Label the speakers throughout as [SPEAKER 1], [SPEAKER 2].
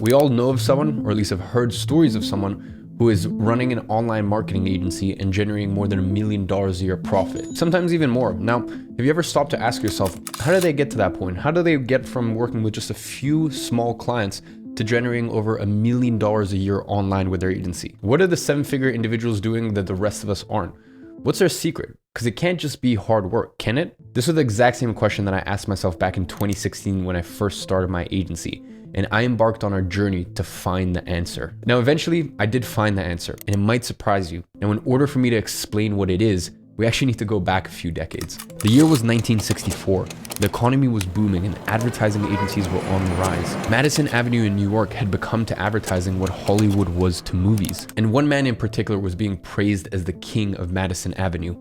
[SPEAKER 1] We all know of someone, or at least have heard stories of someone who is running an online marketing agency and generating more than $1 million a year profit, sometimes even more. Now, have you ever stopped to ask yourself, how did they get to that point? How do they get from working with just a few small clients to generating over $1 million a year online with their agency? What are the seven-figure individuals doing that the rest of us aren't? What's their secret? Because it can't just be hard work, can it? This was the exact same question that I asked myself back in 2016 when I first started my agency, and I embarked on our journey to find the answer. Now, eventually, I did find the answer, and it might surprise you. Now, in order for me to explain what it is, we actually need to go back a few decades. The year was 1964. The economy was booming and advertising agencies were on the rise. Madison Avenue in New York had become to advertising what Hollywood was to movies. And one man in particular was being praised as the king of Madison Avenue.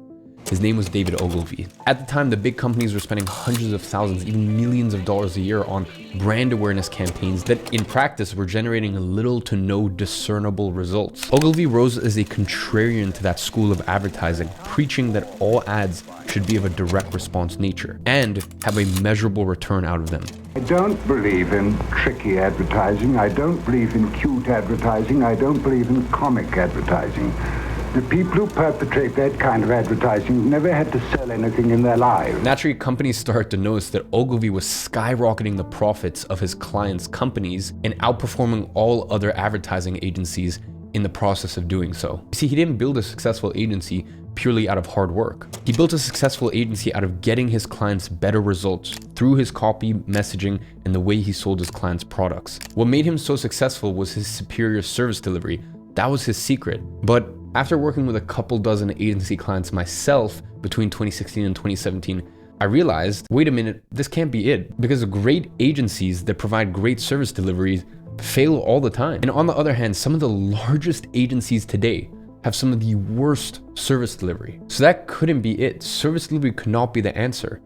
[SPEAKER 1] His name was David Ogilvy. At the time, the big companies were spending hundreds of thousands, even millions of dollars a year on brand awareness campaigns that in practice were generating little to no discernible results. Ogilvy rose as a contrarian to that school of advertising, preaching that all ads should be of a direct response nature and have a measurable return out of them.
[SPEAKER 2] I don't believe in tricky advertising. I don't believe in cute advertising. I don't believe in comic advertising. The people who perpetrate that kind of advertising never had to sell anything in their lives.
[SPEAKER 1] Naturally, companies started to notice that Ogilvy was skyrocketing the profits of his clients' companies and outperforming all other advertising agencies in the process of doing so. You see, he didn't build a successful agency purely out of hard work. He built a successful agency out of getting his clients better results through his copy, messaging, and the way he sold his clients' products. What made him so successful was his superior service delivery. That was his secret. But after working with a couple dozen agency clients myself between 2016 and 2017, I realized, wait a minute, this can't be it. Because great agencies that provide great service deliveries fail all the time. And on the other hand, some of the largest agencies today have some of the worst service delivery. So that couldn't be it. Service delivery could not be the answer.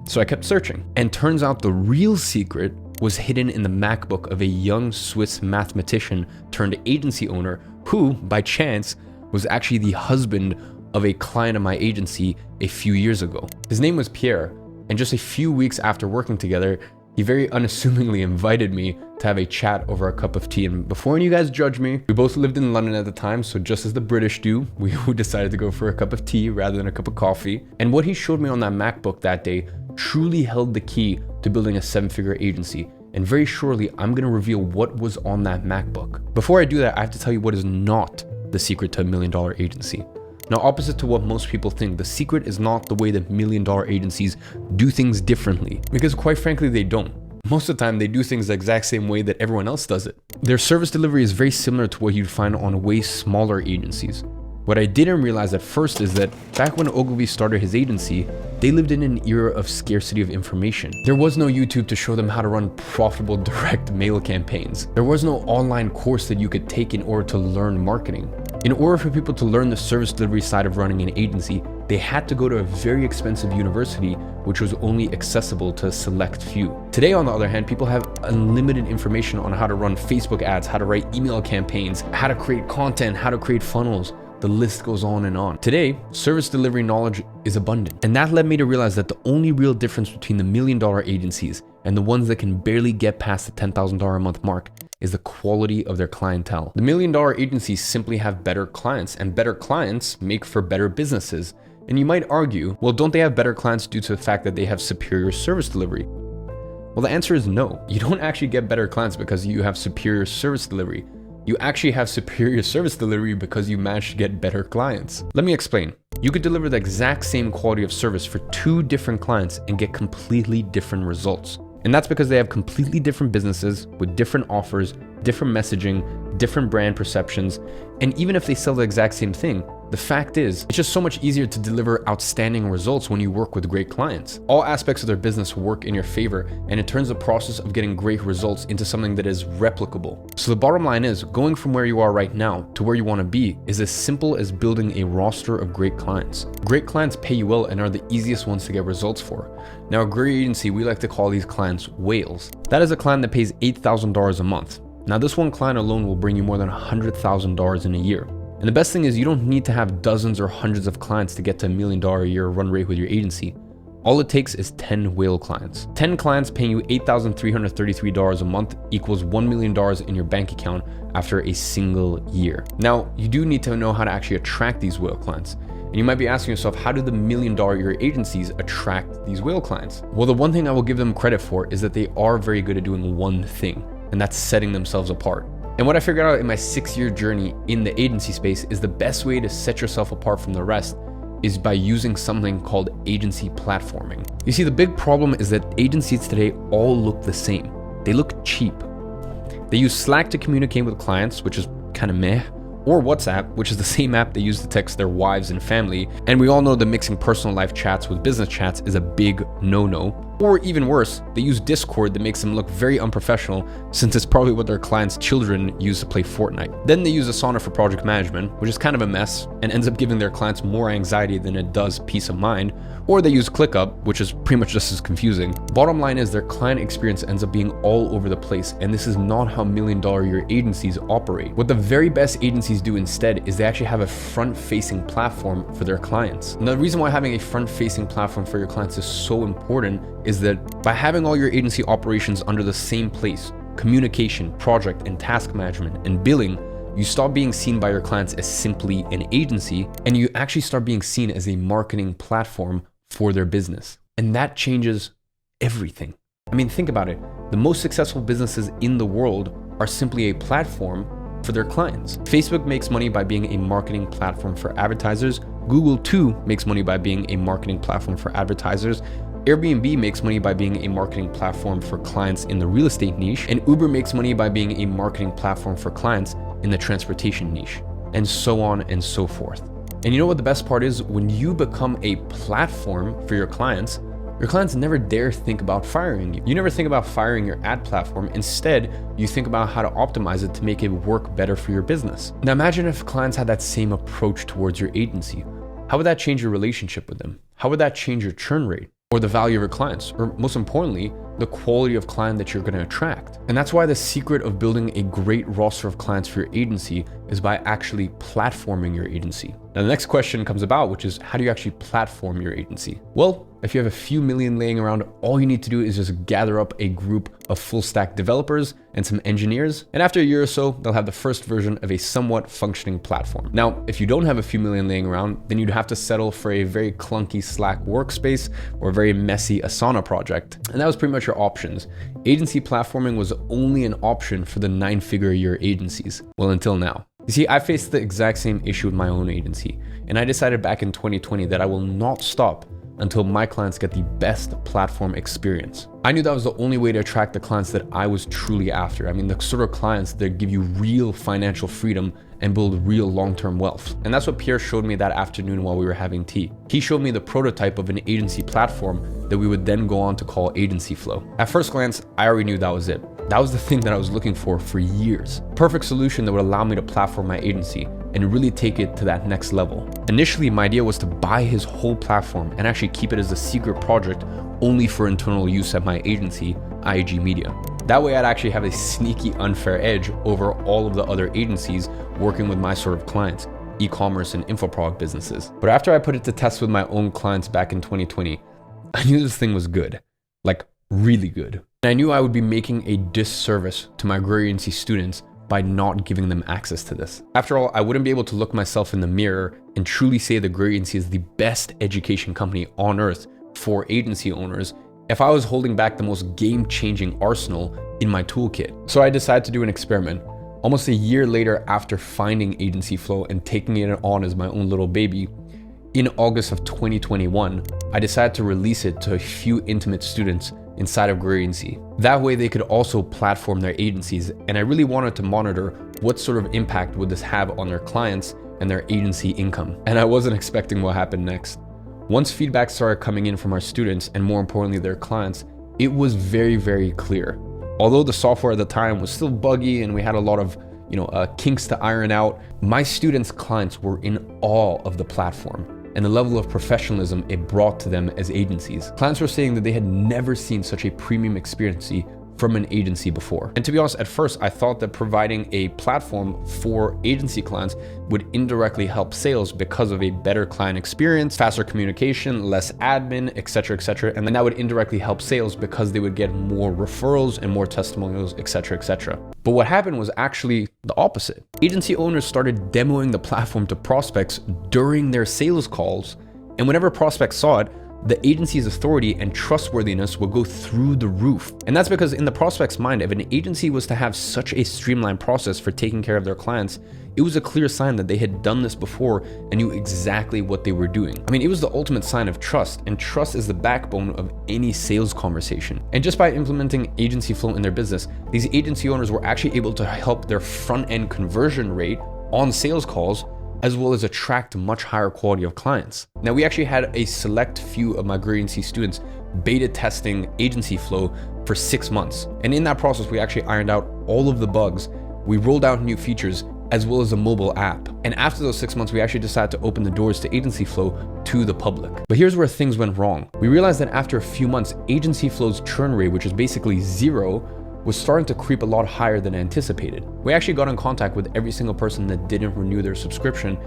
[SPEAKER 1] So I kept searching. And turns out the real secret was hidden in the MacBook of a young Swiss mathematician turned agency owner who, by chance, was actually the husband of a client of my agency a few years ago. His name was Pierre, and just a few weeks after working together, he very unassumingly invited me to have a chat over a cup of tea. And before you guys judge me, we both lived in London at the time, so just as the British do, we decided to go for a cup of tea rather than a cup of coffee. And what he showed me on that MacBook that day truly held the key to building a seven-figure agency. And very shortly, I'm gonna reveal what was on that MacBook. Before I do that, I have to tell you what is not the secret to $1 million agency. Now, opposite to what most people think, the secret is not the way that $1 million agencies do things differently, because quite frankly, they don't. Most of the time, they do things the exact same way that everyone else does it. Their service delivery is very similar to what you'd find on way smaller agencies. What I didn't realize at first is that back when Ogilvy started his agency, they lived in an era of scarcity of information. There was no YouTube to show them how to run profitable direct mail campaigns. There was no online course that you could take in order to learn marketing. In order for people to learn the service delivery side of running an agency, they had to go to a very expensive university, which was only accessible to a select few. Today, on the other hand, people have unlimited information on how to run Facebook ads, how to write email campaigns, how to create content, how to create funnels. The list goes on and on. Today, service delivery knowledge is abundant. And that led me to realize that the only real difference between the $1 million agencies and the ones that can barely get past the $10,000 a month mark is the quality of their clientele. The $1 million agencies simply have better clients, and better clients make for better businesses. And you might argue, well, don't they have better clients due to the fact that they have superior service delivery? Well, the answer is no. You don't actually get better clients because you have superior service delivery. You actually have superior service delivery because you managed to get better clients. Let me explain. You could deliver the exact same quality of service for two different clients and get completely different results. And that's because they have completely different businesses with different offers, different messaging, different brand perceptions. And even if they sell the exact same thing, the fact is, it's just so much easier to deliver outstanding results when you work with great clients. All aspects of their business work in your favor, and it turns the process of getting great results into something that is replicable. So the bottom line is, going from where you are right now to where you want to be is as simple as building a roster of great clients. Great clients pay you well and are the easiest ones to get results for. Now, a great agency, we like to call these clients whales. That is a client that pays $8,000 a month. Now, this one client alone will bring you more than $100,000 in a year. And the best thing is you don't need to have dozens or hundreds of clients to get to $1 million a year run rate with your agency. All it takes is 10 whale clients. 10 clients paying you $8,333 a month equals $1 million in your bank account after a single year. Now, you do need to know how to actually attract these whale clients. And you might be asking yourself, how do the $1 million year agencies attract these whale clients? Well, the one thing I will give them credit for is that they are very good at doing one thing, and that's setting themselves apart. And what I figured out in my 6-year journey in the agency space is the best way to set yourself apart from the rest is by using something called agency platforming. You see, the big problem is that agencies today all look the same. They look cheap. They use Slack to communicate with clients, which is kind of meh, or WhatsApp, which is the same app they use to text their wives and family. And we all know that mixing personal life chats with business chats is a big no-no. Or even worse, they use Discord that makes them look very unprofessional since it's probably what their clients' children use to play Fortnite. Then they use Asana for project management, which is kind of a mess and ends up giving their clients more anxiety than it does peace of mind. Or they use ClickUp, which is pretty much just as confusing. Bottom line is their client experience ends up being all over the place, and this is not how $1 million year agencies operate. What the very best agencies do instead is they actually have a front-facing platform for their clients. And the reason why having a front-facing platform for your clients is so important is that by having all your agency operations under the same place, communication, project and task management and billing, you stop being seen by your clients as simply an agency, and you actually start being seen as a marketing platform for their business. And that changes everything. I mean, think about it. The most successful businesses in the world are simply a platform for their clients. Facebook makes money by being a marketing platform for advertisers. Google too makes money by being a marketing platform for advertisers. Airbnb makes money by being a marketing platform for clients in the real estate niche, and Uber makes money by being a marketing platform for clients in the transportation niche, and so on and so forth. And you know what the best part is? When you become a platform for your clients never dare think about firing you. You never think about firing your ad platform. Instead, you think about how to optimize it to make it work better for your business. Now imagine if clients had that same approach towards your agency. How would that change your relationship with them? How would that change your churn rate? Or the value of your clients, or most importantly, the quality of client that you're going to attract. And that's why the secret of building a great roster of clients for your agency is by actually platforming your agency. Now, the next question comes about, which is how do you actually platform your agency? Well, if you have a few million laying around, all you need to do is just gather up a group of full stack developers and some engineers. And after a year or so, they'll have the first version of a somewhat functioning platform. Now, if you don't have a few million laying around, then you'd have to settle for a very clunky Slack workspace or a very messy Asana project. And that was pretty much your options. Agency platforming was only an option for the 9-figure a year agencies. Well, until now. You see, I faced the exact same issue with my own agency, and I decided back in 2020 that I will not stop until my clients get the best platform experience. I knew that was the only way to attract the clients that I was truly after. I mean, the sort of clients that give you real financial freedom and build real long-term wealth. And that's what Pierre showed me that afternoon while we were having tea. He showed me the prototype of an agency platform that we would then go on to call Agency Flow. At first glance, I already knew that was it. That was the thing that I was looking for years. Perfect solution that would allow me to platform my agency and really take it to that next level. Initially, my idea was to buy his whole platform and actually keep it as a secret project only for internal use at my agency, IAG Media. That way I'd actually have a sneaky unfair edge over all of the other agencies working with my sort of clients, e-commerce and infoproduct businesses. But after I put it to test with my own clients back in 2020, I knew this thing was good, like really good. And I knew I would be making a disservice to my Grow Agency students by not giving them access to this. After all, I wouldn't be able to look myself in the mirror and truly say that Grow Agency is the best education company on earth for agency owners if I was holding back the most game-changing arsenal in my toolkit. So I decided to do an experiment. Almost a year later after finding Agency Flow and taking it on as my own little baby, in August of 2021, I decided to release it to a few intimate students inside of Grow Agency. That way they could also platform their agencies, and I really wanted to monitor what sort of impact would this have on their clients and their agency income. And I wasn't expecting what happened next. Once feedback started coming in from our students, and more importantly their clients, it was very, very clear. Although the software at the time was still buggy and we had a lot of kinks to iron out, my students' clients were in awe of the platform and the level of professionalism it brought to them as agencies. Clients were saying that they had never seen such a premium experience from an agency before. And to be honest, at first I thought that providing a platform for agency clients would indirectly help sales because of a better client experience, faster communication, less admin, etc., etc. And then that would indirectly help sales because they would get more referrals and more testimonials, etc., etc. But what happened was actually the opposite. Agency owners started demoing the platform to prospects during their sales calls, and whenever prospects saw it, the agency's authority and trustworthiness will go through the roof. And that's because in the prospect's mind, if an agency was to have such a streamlined process for taking care of their clients, it was a clear sign that they had done this before and knew exactly what they were doing. I mean, it was the ultimate sign of trust, and trust is the backbone of any sales conversation. And just by implementing agency flow in their business, these agency owners were actually able to help their front-end conversion rate on sales calls, as well as attract much higher quality of clients. Now, we actually had a select few of my Great Agency students beta testing agency flow for 6 months. And in that process, we actually ironed out all of the bugs. We rolled out new features, as well as a mobile app. And after those 6 months, we actually decided to open the doors to agency flow to the public. But here's where things went wrong. We realized that after a few months, agency flow's churn rate, which is basically 0, was starting to creep a lot higher than anticipated. We actually got in contact with every single person that didn't renew their subscription,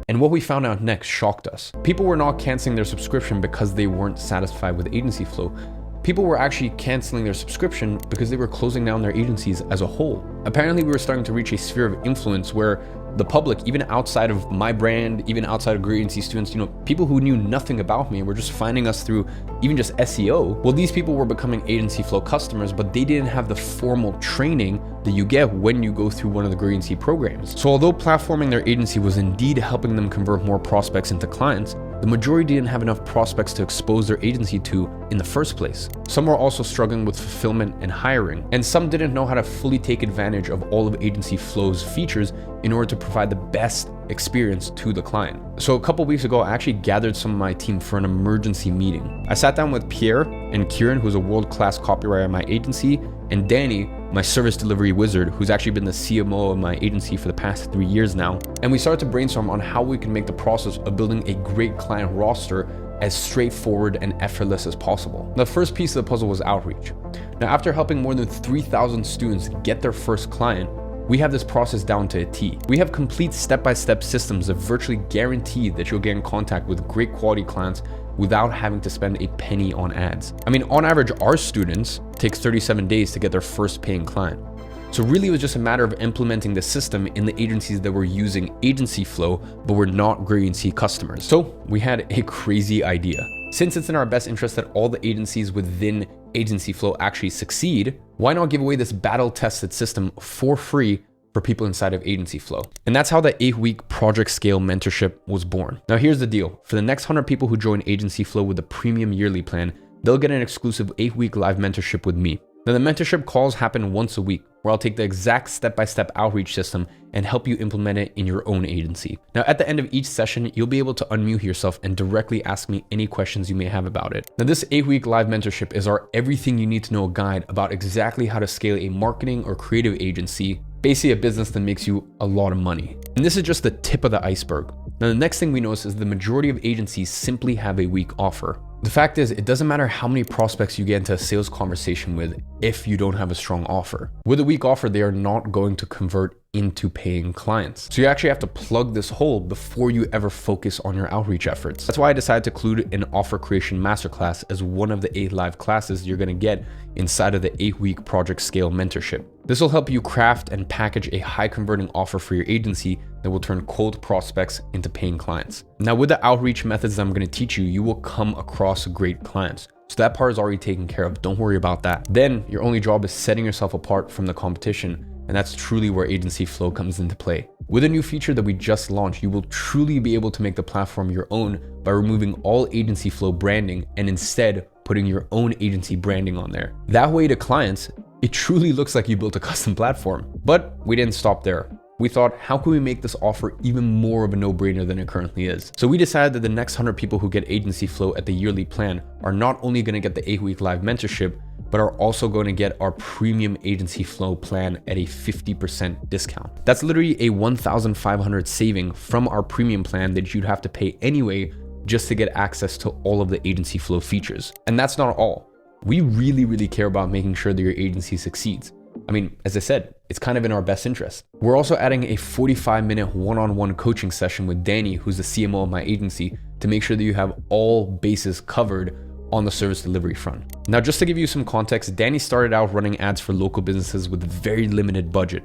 [SPEAKER 1] and what we found out next shocked us. People were not canceling their subscription because they weren't satisfied with agency flow. People were actually canceling their subscription because they were closing down their agencies as a whole. Apparently, we were starting to reach a sphere of influence where the public, even outside of my brand, even outside of Great Agency students, people who knew nothing about me and were just finding us through even just SEO. Well, these people were becoming agency flow customers, but they didn't have the formal training that you get when you go through one of the Great Agency programs. So although platforming their agency was indeed helping them convert more prospects into clients, the majority didn't have enough prospects to expose their agency to in the first place. Some were also struggling with fulfillment and hiring, and some didn't know how to fully take advantage of all of agency flow's features in order to provide the best experience to the client. So a couple weeks ago, I actually gathered some of my team for an emergency meeting. I sat down with Pierre and Kieran, who's a world-class copywriter at my agency, and Danny, my service delivery wizard, who's actually been the CMO of my agency for the past 3 years now. And we started to brainstorm on how we can make the process of building a great client roster as straightforward and effortless as possible. The first piece of the puzzle was outreach. Now, after helping more than 3,000 students get their first client, we have this process down to a T. We have complete step-by-step systems that virtually guarantee that you'll get in contact with great quality clients without having to spend a penny on ads. I mean, on average, our students takes 37 days to get their first paying client. So really, it was just a matter of implementing the system in the agencies that were using agency flow, but were not Great Agency customers. So we had a crazy idea. Since it's in our best interest that all the agencies within agency flow actually succeed, why not give away this battle-tested system for free for people inside of agency flow? And that's how the 8-week project scale mentorship was born. Now here's the deal. For the next 100 people who join agency flow with a premium yearly plan, they'll get an exclusive 8-week live mentorship with me. Now the mentorship calls happen once a week, where I'll take the exact step-by-step outreach system and help you implement it in your own agency. Now at the end of each session, you'll be able to unmute yourself and directly ask me any questions you may have about it. Now this 8-week live mentorship is our everything you need to know guide about exactly how to scale a marketing or creative agency, basically a business that makes you a lot of money. And this is just the tip of the iceberg. Now the next thing we notice is the majority of agencies simply have a weak offer. The fact is, it doesn't matter how many prospects you get into a sales conversation with if you don't have a strong offer. With a weak offer, they are not going to convert into paying clients. So you actually have to plug this hole before you ever focus on your outreach efforts. That's why I decided to include an offer creation masterclass as one of the 8 live classes you're going to get inside of the 8-week project scale mentorship. This will help you craft and package a high converting offer for your agency that will turn cold prospects into paying clients. Now with the outreach methods that I'm going to teach you, you will come across great clients. So that part is already taken care of. Don't worry about that. Then your only job is setting yourself apart from the competition. And that's truly where agency flow comes into play. With a new feature that we just launched, you will truly be able to make the platform your own by removing all agency flow branding and instead putting your own agency branding on there. That way to clients, it truly looks like you built a custom platform. But we didn't stop there. We thought, how can we make this offer even more of a no-brainer than it currently is? So we decided that the next 100 people who get agency flow at the yearly plan are not only going to get the 8-week live mentorship, but are also going to get our premium agency flow plan at a 50% discount. That's literally a $1,500 saving from our premium plan that you'd have to pay anyway just to get access to all of the agency flow features. And that's not all. We really care about making sure that your agency succeeds. I mean, as I said, it's kind of in our best interest. We're also adding a 45-minute one-on-one coaching session with Danny, who's the CMO of my agency, to make sure that you have all bases covered on the service delivery front. Now, just to give you some context, Danny started out running ads for local businesses with very limited budget.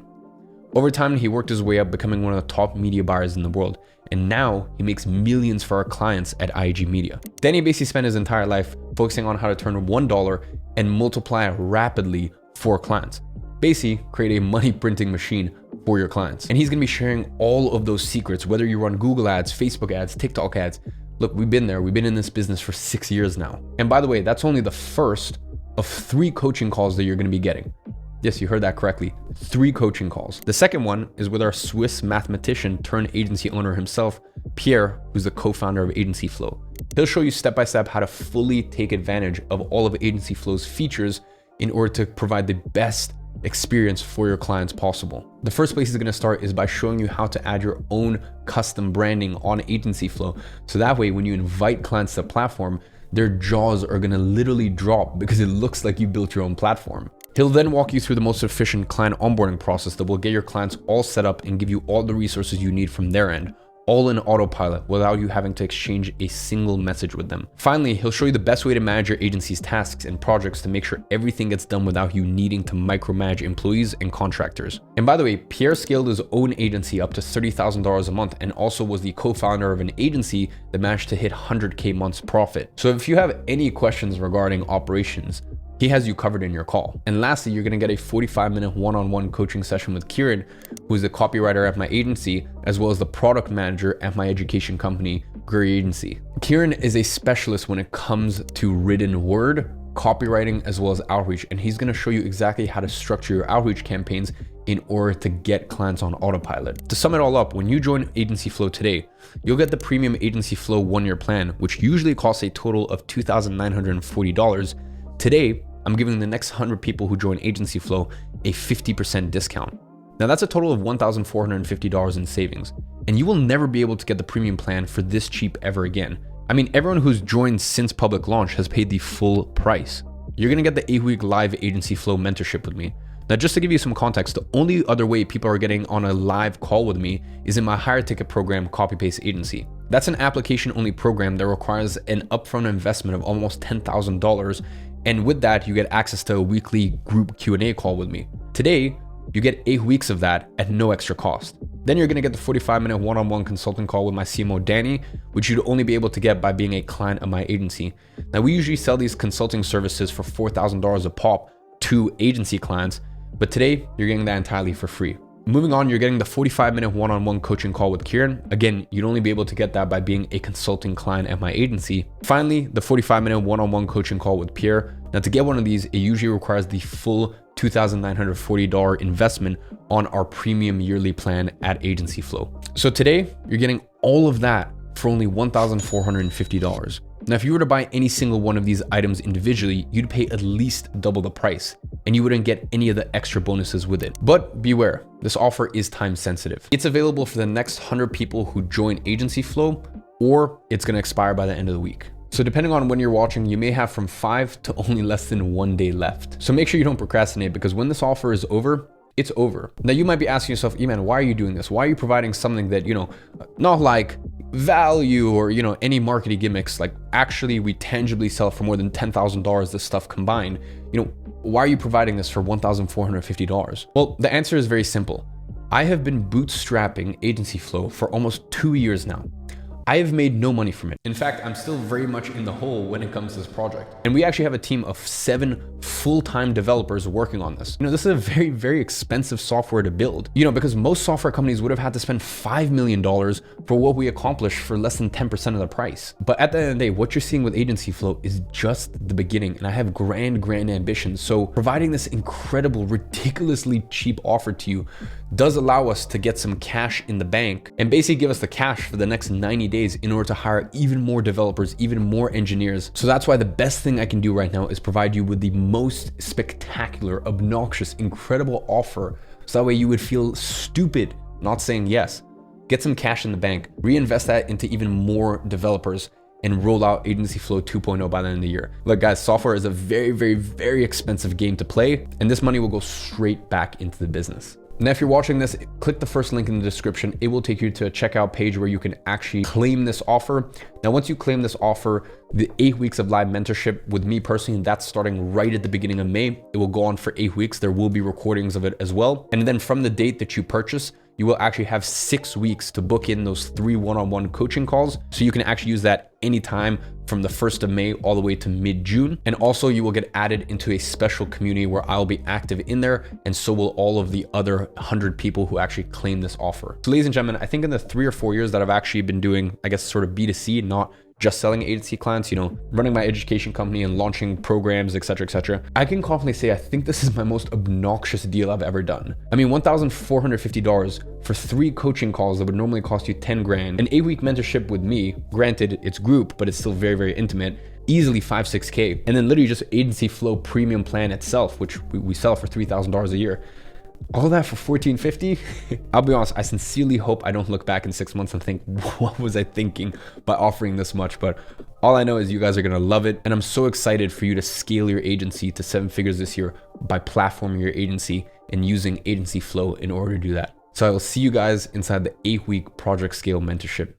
[SPEAKER 1] Over time, he worked his way up, becoming one of the top media buyers in the world. And now he makes millions for our clients at IG Media. Danny basically spent his entire life focusing on how to turn $1 and multiply it rapidly for clients. Basically, create a money printing machine for your clients. And he's gonna be sharing all of those secrets, whether you run Google ads, Facebook ads, TikTok ads. Look, we've been there. We've been in this business for 6 years now. And by the way, that's only the first of 3 coaching calls that you're gonna be getting. Yes, you heard that correctly. 3 coaching calls. The second one is with our Swiss mathematician turned agency owner himself, Pierre, who's the co-founder of Agency Flow. He'll show you step-by-step how to fully take advantage of all of Agency Flow's features in order to provide the best experience for your clients possible. The first place he's going to start is by showing you how to add your own custom branding on Agency Flow. So that way, when you invite clients to the platform, their jaws are going to literally drop because it looks like you built your own platform. He'll then walk you through the most efficient client onboarding process that will get your clients all set up and give you all the resources you need from their end, all in autopilot without you having to exchange a single message with them. Finally, he'll show you the best way to manage your agency's tasks and projects to make sure everything gets done without you needing to micromanage employees and contractors. And by the way, Pierre scaled his own agency up to $30,000 a month and also was the co-founder of an agency that managed to hit 100K months profit. So if you have any questions regarding operations, he has you covered in your call. And lastly, you're gonna get a 45-minute one-on-one coaching session with Kieran, who is the copywriter at my agency, as well as the product manager at my education company, Gadzhi Agency. Kieran is a specialist when it comes to written word, copywriting, as well as outreach. And he's gonna show you exactly how to structure your outreach campaigns in order to get clients on autopilot. To sum it all up, when you join Agency Flow today, you'll get the premium Agency Flow 1-year plan, which usually costs a total of $2,940. Today, I'm giving the next 100 people who join Agency Flow a 50% discount. Now that's a total of $1,450 in savings, and you will never be able to get the premium plan for this cheap ever again. I mean, everyone who's joined since public launch has paid the full price. You're gonna get the 8-week live Agency Flow mentorship with me. Now, just to give you some context, the only other way people are getting on a live call with me is in my higher ticket program, Copy Paste Agency. That's an application only program that requires an upfront investment of almost $10,000. And with that, you get access to a weekly group Q&A call with me. Today, you get 8 weeks of that at no extra cost. Then you're gonna get the 45-minute one-on-one consulting call with my CMO, Danny, which you'd only be able to get by being a client of my agency. Now, we usually sell these consulting services for $4,000 a pop to agency clients, but today, you're getting that entirely for free. Moving on, you're getting the 45-minute one-on-one coaching call with Kieran. Again, you'd only be able to get that by being a consulting client at my agency. Finally, the 45-minute one-on-one coaching call with Pierre. Now, to get one of these, it usually requires the full $2,940 investment on our premium yearly plan at Agency Flow. So today, you're getting all of that for only $1,450. Now, if you were to buy any single one of these items individually, you'd pay at least double the price, and you wouldn't get any of the extra bonuses with it. But beware, this offer is time sensitive. It's available for the next 100 people who join Agency Flow, or it's gonna expire by the end of the week. So depending on when you're watching, you may have from 5 to only less than 1 day left. So make sure you don't procrastinate, because when this offer is over, it's over. Now, you might be asking yourself, Iman, why are you doing this? Why are you providing something that, not like value or, any marketing gimmicks, like actually we tangibly sell for more than $10,000 this stuff combined? Why are you providing this for $1,450? Well, the answer is very simple. I have been bootstrapping Agency Flow for almost 2 years now. I have made no money from it. In fact, I'm still very much in the hole when it comes to this project. And we actually have a team of 7 full-time developers working on this. This is a very, very expensive software to build, because most software companies would have had to spend $5 million for what we accomplished for less than 10% of the price. But at the end of the day, what you're seeing with Agency Flow is just the beginning, and I have grand ambitions. So providing this incredible, ridiculously cheap offer to you does allow us to get some cash in the bank and basically give us the cash for the next 90 days in order to hire even more developers, even more engineers. So that's why the best thing I can do right now is provide you with the most spectacular, obnoxious, incredible offer. So that way you would feel stupid not saying yes. Get some cash in the bank, reinvest that into even more developers, and roll out Agency Flow 2.0 by the end of the year. Look guys, software is a very, very, very expensive game to play, and this money will go straight back into the business. Now, if you're watching this, click the first link in the description. It will take you to a checkout page where you can actually claim this offer. Now, once you claim this offer, the 8 weeks of live mentorship with me personally, that's starting right at the beginning of May. It will go on for 8 weeks. There will be recordings of it as well. And then from the date that you purchase, you will actually have 6 weeks to book in those 3 one-on-one coaching calls. So you can actually use that anytime from the 1st of May all the way to mid-June. And also you will get added into a special community where I'll be active in there. And so will all of the other 100 people who actually claim this offer. So ladies and gentlemen, I think in the 3 or 4 years that I've actually been doing, I guess, sort of B2C, not just selling agency clients, you know, running my education company and launching programs, etc., I can confidently say I think this is my most obnoxious deal I've ever done. I mean, $1,450 for 3 coaching calls that would normally cost you 10 grand, an 8-week mentorship with me, granted it's group, but it's still very, very intimate, easily 5-6K, and then literally just Agency Flow premium plan itself, which we sell for $3,000 a year. All that for $1,450? I'll be honest, I sincerely hope I don't look back in 6 months and think, what was I thinking by offering this much? But all I know is you guys are gonna love it. And I'm so excited for you to scale your agency to 7 figures this year by platforming your agency and using Agency Flow in order to do that. So I will see you guys inside the 8-week Project Scale mentorship.